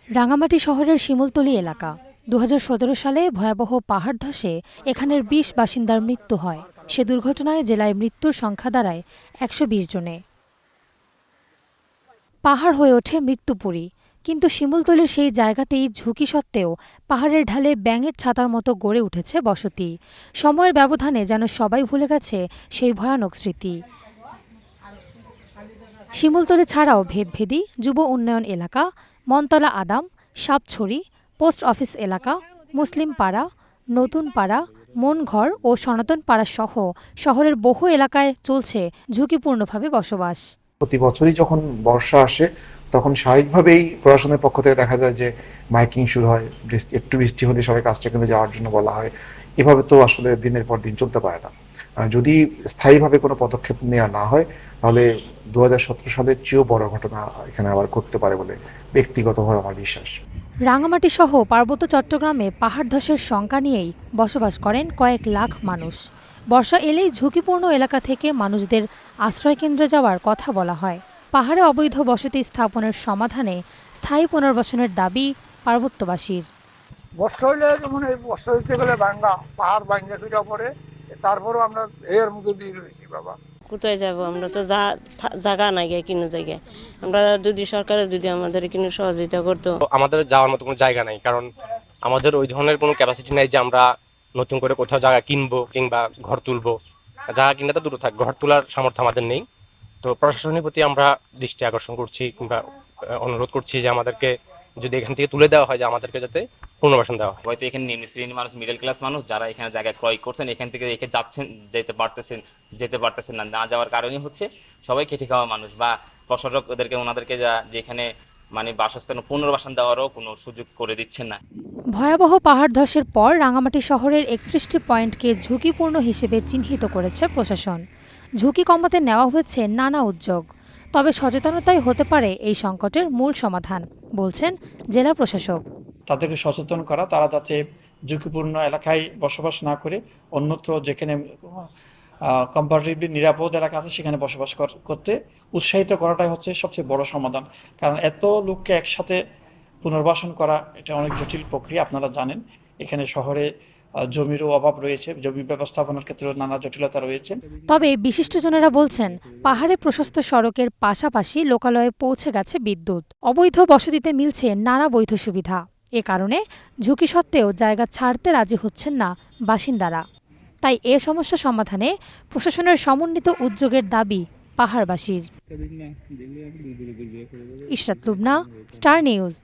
রাঙামাটি শহরের শিমুলতলী এলাকা ২০১৭ সালে ভয়াবহ পাহাড় ধসে এখানের ২০ বাসিন্দার মৃত্যু হয়। সে দুর্ঘটনায় জেলায় মৃত্যুর সংখ্যা দাঁড়ায় ১২০ জনে। পাহাড় হয়ে ওঠে মৃত্যুপুরী। কিন্তু শিমুলতলীর সেই জায়গাতেই ঝুঁকি সত্ত্বেও পাহাড়ের ঢালে ব্যাঙের ছাতার মতো গড়ে উঠেছে বসতি। সময়ের ব্যবধানে যেন সবাই ভুলে গেছে সেই ভয়ানক স্মৃতি। শিমুলতলী ছাড়াও ভেদভেদী যুব উন্নয়ন এলাকা, মনতলা আদাম, সাপছড়ি, পোস্ট অফিস এলাকা, মুসলিম পাড়া, নতুন পাড়া, মনঘর ও সনাতন পাড়া সহ শহরের বহু এলাকায় চলছে ঝুঁকিপূর্ণভাবে বসবাস। প্রতি বছরই যখন বর্ষা আসে তখন স্বাভাবিকভাবেই প্রশাসনের পক্ষ থেকে দেখা যায় যে মাইকিং শুরু হয়, একটু বৃষ্টি হলে সবাই কাজটা কিন্তু যাওয়ার জন্য বলা হয়। এভাবে তো আসলে দিনের পর দিন চলতে পারে না। যদি স্থায়ীভাবে কোনো পদক্ষেপ নেওয়া না হয় তাহলে ২০১৭ সালের চেয়েও বড় ঘটনা এখানে আবার ঘটতে পারে বলে ব্যক্তিগতভাবে আমার বিশ্বাস। রাঙামাটি সহ পার্বত্য চট্টগ্রামে পাহাড় ধসের শঙ্কা নিয়েই বসবাস করেন কয়েক লাখ মানুষ। বর্ষা এলেই ঝুঁকিপূর্ণ এলাকা থেকে মানুষদের আশ্রয়কেন্দ্রে যাওয়ার কথা বলা হয়। পাহাড়ে অবৈধ বসতি স্থাপনের সমাধানে স্থায়ী পুনর্বাসনের দাবি পার্বত্যবাসীর। বর্ষা হইলে যেমন এই বর্ষা হইতে গেলে ভাঙ্গা পাহাড় ভাঙ্গা ফিরা পরে, তারপরও আমরা এর মধ্যে দিয়ে রয়েছি বাবা। কোথায় যাব? আমরা তো জায়গা নাই গে কোনো জায়গায়। আমরা যদি সরকারের যদি আমাদের কোনো সহযোগিতা করতো। আমাদের যাওয়ার মতো কোনো জায়গা নাই, কারণ আমাদের ওই ধরনের কোনো ক্যাপাসিটি নাই যে আমরা নতুন করে কোথাও জায়গা কিনবো কিংবা ঘর তুলবো। জায়গা কিনা তো দূরে থাক, ঘর তোলার সামর্থ্য আমাদের নেই। তো প্রশাসনের প্রতি আমরা দৃষ্টি আকর্ষণ করছি কিংবা অনুরোধ করছি যে আমাদেরকে যদি এখান থেকে তুলে দেওয়া হয় যে আমাদেরকে যাতে পুনর্বাসন দেওয়া হয়। হয়তো এখানে নিম্ন শ্রেণীর মানুষ, মিডল ক্লাস মানুষ যারা এখানে জায়গা ক্রয় করছেন, এখান থেকে রেখে যাচ্ছেন, যেতে পারতেছেন না। না যাওয়ার কারণই হচ্ছে সবাই খেটে খাওয়া মানুষ বা প্রশাসক ওনাদেরকে যেখানে মানে বাসস্থান পুনর্বাসন দেওয়ারও কোনো সুযোগ করে দিচ্ছেন না। ভয়াবহ পাহাড় ধসের পর রাঙামাটি শহরের ৩১টি পয়েন্টকে ঝুঁকিপূর্ণ হিসেবে চিহ্নিত করেছে প্রশাসন। ঝুঁকি কমাতে নেওয়া হয়েছে নানা উদ্যোগ। তবে সচেতনতাই হতে পারে এই সংকটের মূল সমাধান, বলছেন জেলা প্রশাসক। তাদেরকে সচেতন করা, তারা যাতে ঝুঁকিপূর্ণ এলাকায় বসবাস না করে অন্যত্র যেখানে কম্পারেটিভলি নিরাপদ এলাকা আছে সেখানে বসবাস করতে উৎসাহিত করাটাই হচ্ছে সবচেয়ে বড় সমাধান। কারণ এত লোককে একসাথে পুনর্বাসন করা এটা অনেক জটিল প্রক্রিয়া, আপনারা জানেন। এখানে শহরে জমিরও অভাব রয়েছে, জমি ব্যবস্থাপনার ক্ষেত্রে নানা জটিলতা রয়েছে। তবে বিশিষ্টজনেরা বলছেন, পাহাড়ে প্রশস্ত সড়কের পাশাপাশি লোকালয়ে পৌঁছে গেছে বিদ্যুৎ। অবৈধ বসতিতে মিলছে নানা বৈধ সুবিধা। এ কারণে ঝুঁকি সত্ত্বেও জায়গা ছাড়তে রাজি হচ্ছেন না বাসিন্দারা। তাই এ সমস্যা সমাধানে প্রশাসনের সমন্বিত উদ্যোগের দাবি পাহাড়বাসীর। Ishrat Lubna, star news.